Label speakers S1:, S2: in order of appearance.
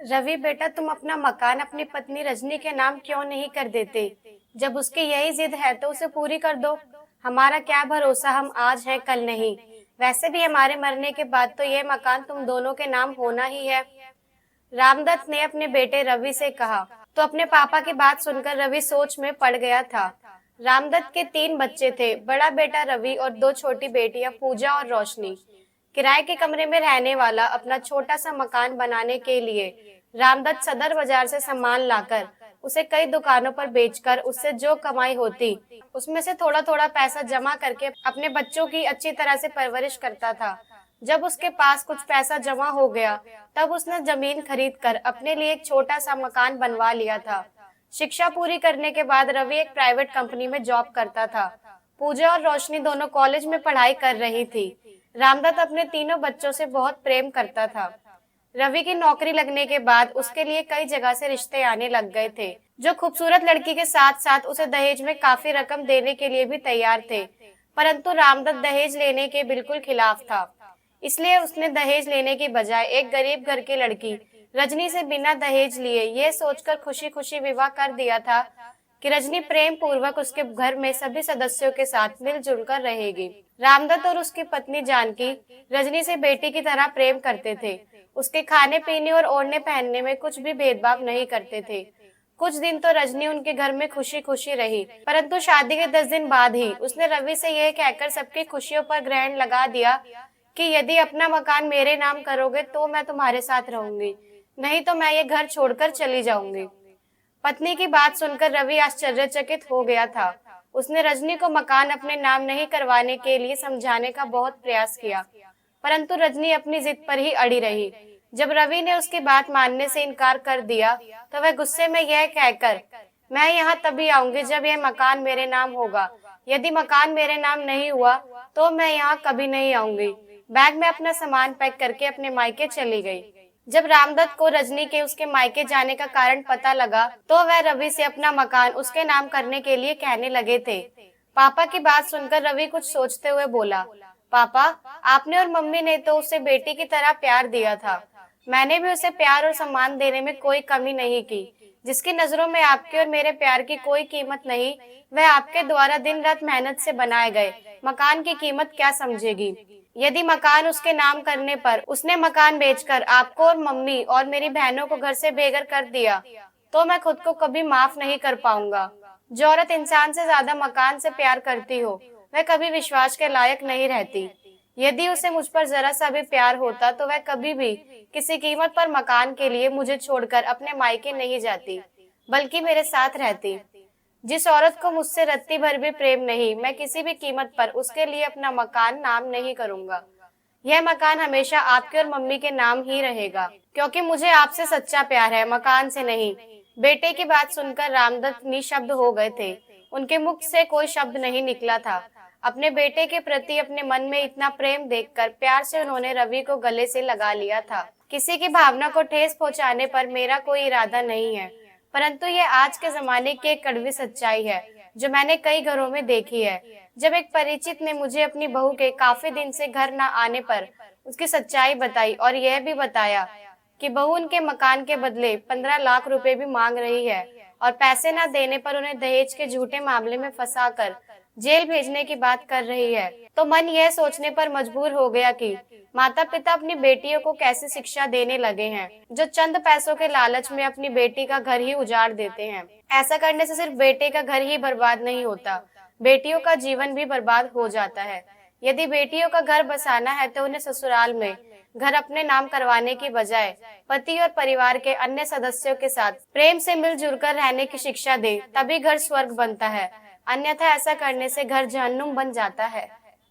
S1: रवि बेटा, तुम अपना मकान अपनी पत्नी रजनी के नाम क्यों नहीं कर देते? जब उसकी यही जिद है तो उसे पूरी कर दो। हमारा क्या भरोसा, हम आज हैं कल नहीं। वैसे भी हमारे मरने के बाद तो यह मकान तुम दोनों के नाम होना ही है। रामदत्त ने अपने बेटे रवि से कहा। तो अपने पापा की बात सुनकर रवि सोच में पड़ गया था। रामदत्त के 3 बच्चे थे, बड़ा बेटा रवि और 2 छोटी बेटियां पूजा और रोशनी। किराए के कमरे में रहने वाला अपना छोटा सा मकान बनाने के लिए रामदत्त सदर बाजार से सामान लाकर उसे कई दुकानों पर बेचकर उससे जो कमाई होती उसमें से थोड़ा थोड़ा पैसा जमा करके अपने बच्चों की अच्छी तरह से परवरिश करता था। जब उसके पास कुछ पैसा जमा हो गया तब उसने जमीन खरीदकर अपने लिए एक छोटा सा मकान बनवा लिया था। शिक्षा पूरी करने के बाद रवि एक प्राइवेट कंपनी में जॉब करता था। पूजा और रोशनी दोनों कॉलेज में पढ़ाई कर रही थी। रामदत्त अपने तीनों बच्चों से बहुत प्रेम करता था। रवि की नौकरी लगने के बाद उसके लिए कई जगह से रिश्ते आने लग गए थे, जो खूबसूरत लड़की के साथ साथ उसे दहेज में काफी रकम देने के लिए भी तैयार थे। परंतु रामदत्त दहेज लेने के बिल्कुल खिलाफ था। इसलिए उसने दहेज लेने की बजाय एक गरीब घर की लड़की रजनी से बिना दहेज लिए यह सोचकर खुशी खुशी विवाह कर दिया था कि रजनी प्रेम पूर्वक उसके घर में सभी सदस्यों के साथ मिलजुल कर रहेगी। रामदत्त और उसकी पत्नी जानकी रजनी से बेटी की तरह प्रेम करते थे। उसके खाने पीने और ओढ़ने पहनने में कुछ भी भेदभाव नहीं करते थे। कुछ दिन तो रजनी उनके घर में खुशी खुशी रही, परंतु शादी के 10 दिन बाद ही उसने रवि से यह कहकर सबकी खुशियों पर ग्रहण लगा दिया कि यदि अपना मकान मेरे नाम करोगे तो मैं तुम्हारे साथ रहूंगी, नहीं तो मैं ये घर छोड़कर चली जाऊंगी। पत्नी की बात सुनकर रवि आश्चर्यचकित हो गया था। उसने रजनी को मकान अपने नाम नहीं करवाने के लिए समझाने का बहुत प्रयास किया, परंतु रजनी अपनी जिद पर ही अड़ी रही। जब रवि ने उसकी बात मानने से इनकार कर दिया तो वह गुस्से में यह कहकर, मैं यहाँ तभी आऊंगी जब यह मकान मेरे नाम होगा। यदि मकान मेरे नाम नहीं हुआ तो मैं यहाँ कभी नहीं आऊंगी। बैग में अपना सामान पैक करके अपने मायके चली गई। जब रामदत्त को रजनी के उसके मायके जाने का कारण पता लगा तो वह रवि से अपना मकान उसके नाम करने के लिए कहने लगे थे। पापा की बात सुनकर रवि कुछ सोचते हुए बोला, पापा, आपने और मम्मी ने तो उसे बेटी की तरह प्यार दिया था। मैंने भी उसे प्यार और सम्मान देने में कोई कमी नहीं की। जिसकी नजरों में आपके और मेरे प्यार की कोई कीमत नहीं, वह आपके द्वारा दिन रात मेहनत से बनाए गए मकान की कीमत क्या समझेगी। यदि मकान उसके नाम करने पर उसने मकान बेचकर आपको और मम्मी और मेरी बहनों को घर से बेघर कर दिया तो मैं खुद को कभी माफ नहीं कर पाऊंगा। जो औरत इंसान से ज्यादा मकान से प्यार करती हो वह कभी विश्वास के लायक नहीं रहती। यदि उसे मुझ पर जरा सा भी प्यार होता तो वह कभी भी किसी कीमत पर मकान के लिए मुझे छोड़कर अपने मायके नहीं जाती, बल्कि मेरे साथ रहती। जिस औरत को मुझसे रत्ती भर भी प्रेम नहीं, मैं किसी भी कीमत पर उसके लिए अपना मकान नाम नहीं करूंगा। यह मकान हमेशा आपके और मम्मी के नाम ही रहेगा, क्योंकि मुझे आपसे सच्चा प्यार है, मकान से नहीं। बेटे की बात सुनकर रामदत्त निशब्द हो गए थे। उनके मुख से कोई शब्द नहीं निकला था। अपने बेटे के प्रति अपने मन में इतना प्रेम देखकर प्यार से उन्होंने रवि को गले से लगा लिया था। किसी की भावना को ठेस पहुंचाने पर मेरा कोई इरादा नहीं है, परंतु ये आज के जमाने की एक कड़वी सच्चाई है जो मैंने कई घरों में देखी है। जब एक परिचित ने मुझे अपनी बहू के काफी दिन से घर न आने पर उसकी सच्चाई बताई और यह भी बताया कि बहू उनके मकान के बदले 15 लाख रुपए भी मांग रही है और पैसे न देने पर उन्हें दहेज के झूठे मामले में फंसाकर जेल भेजने की बात कर रही है, तो मन यह सोचने पर मजबूर हो गया कि माता पिता अपनी बेटियों को कैसी शिक्षा देने लगे हैं, जो चंद पैसों के लालच में अपनी बेटी का घर ही उजाड़ देते हैं। ऐसा करने से सिर्फ बेटे का घर ही बर्बाद नहीं होता, बेटियों का जीवन भी बर्बाद हो जाता है। यदि बेटियों का घर बसाना है तो उन्हें ससुराल में घर अपने नाम करवाने की बजाय पति और परिवार के अन्य सदस्यों के साथ प्रेम से मिलजुल कर रहने की शिक्षा दे, तभी घर स्वर्ग बनता है। अन्यथा ऐसा करने से घर जहन्नुम बन जाता है।